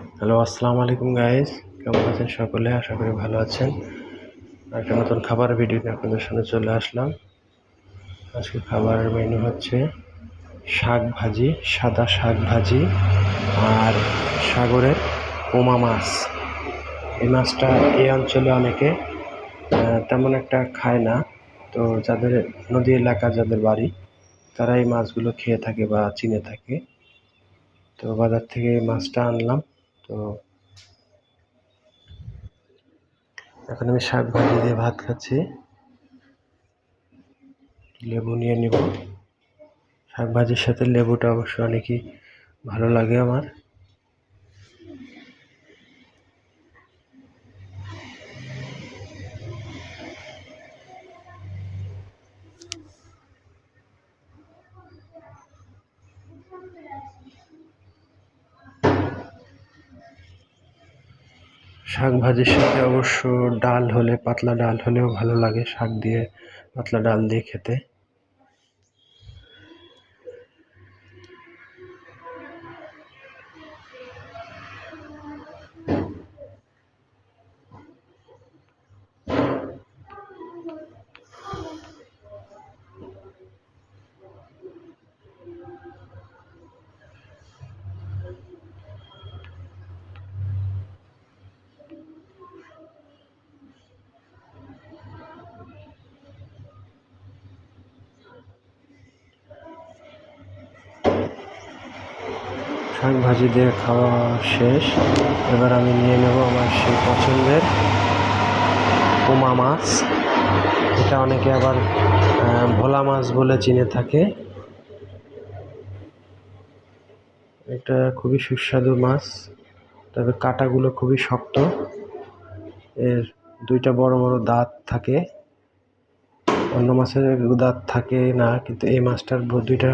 Hello, আসসালামু আলাইকুম guys. কেমন আছেন সকলে? আশা করি ভালো আছেন। একটা নতুন খাবার ভিডিও নিয়ে আপনাদের সামনে চলে আসলাম। আজকে খাবারের মেনু হচ্ছে শাক ভাজি, সাদা শাক ভাজি আর সাগরের পোমা মাছ। এই মাছটা এই অঞ্চলে অনেকে তেমন একটা খায় না। তো যাদের নদী এলাকা, যাদের বাড়ি, তারা এই মাছগুলো খেয়ে থাকে বা চিনে থাকে। তো বাজার থেকে এই মাছটা আনলাম। তো এখন আমি শাক ভাজি দিয়ে ভাত খাচ্ছি। লেবু নিয়ে নিব। শাক ভাজির সাথে লেবুটা অবশ্য অনেকই ভালো লাগে আমার। শাক ভাজির সাথে অবশ্য ডাল হলে, পাতলা ডাল হলেও ভালো লাগে। শাক দিয়ে পাতলা ডাল দিয়ে খেতে। শাক ভাজি দিয়ে খাওয়া শেষ। এবার আমি নিয়ে নেব আমার সেই পছন্দের পোমা মাছ। এটা অনেকে আবার ভোলা মাছ বলে চিনে থাকে। এটা খুবই সুস্বাদু মাছ, তবে কাঁটাগুলো খুবই শক্ত। এর দুইটা বড় বড় দাঁত থাকে। অন্য মাছের দাঁত থাকে না, কিন্তু এই মাছটার দুইটা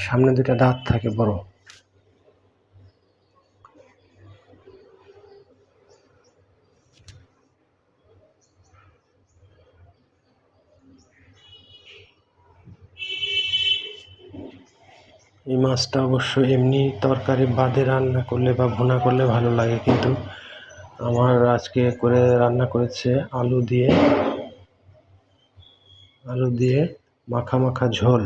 সামনে দুইটা দাঁত থাকে বড়। এই মাছটা অবশ্য এমনি তরকারি বাদে রান্না করলে বা ভুনা করলে ভালো লাগে, কিন্তু আমার আজকে করে রান্না করেছে আলু দিয়ে মাখা মাখা ঝোল।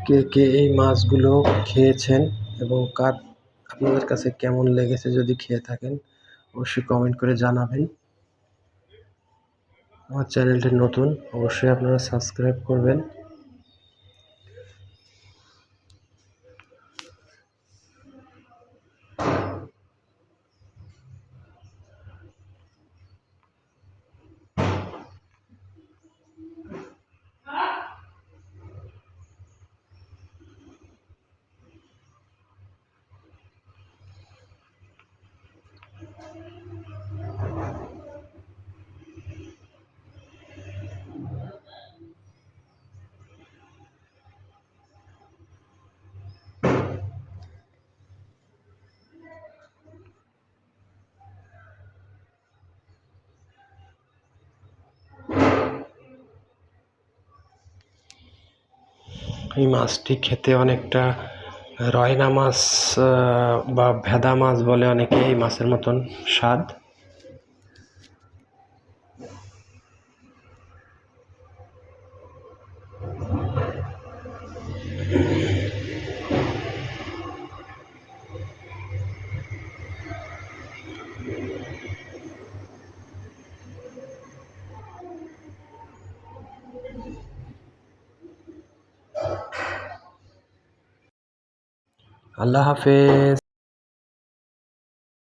কে কে এই মাছগুলো খেয়েছেন এবং আপনাদের কাছে কেমন লেগেছে, যদি খেয়ে থাকেন অবশ্যই কমেন্ট করে জানাবেন। আমার চ্যানেলটি নতুন, অবশ্যই আপনারা সাবস্ক্রাইব করবেন। এই মাছটি খেতে অনেকটা রয়না মাছ বা ভেদা মাছ বলে অনেকে, এই মাছের মতন স্বাদ। আল্লাহ হাফেজ।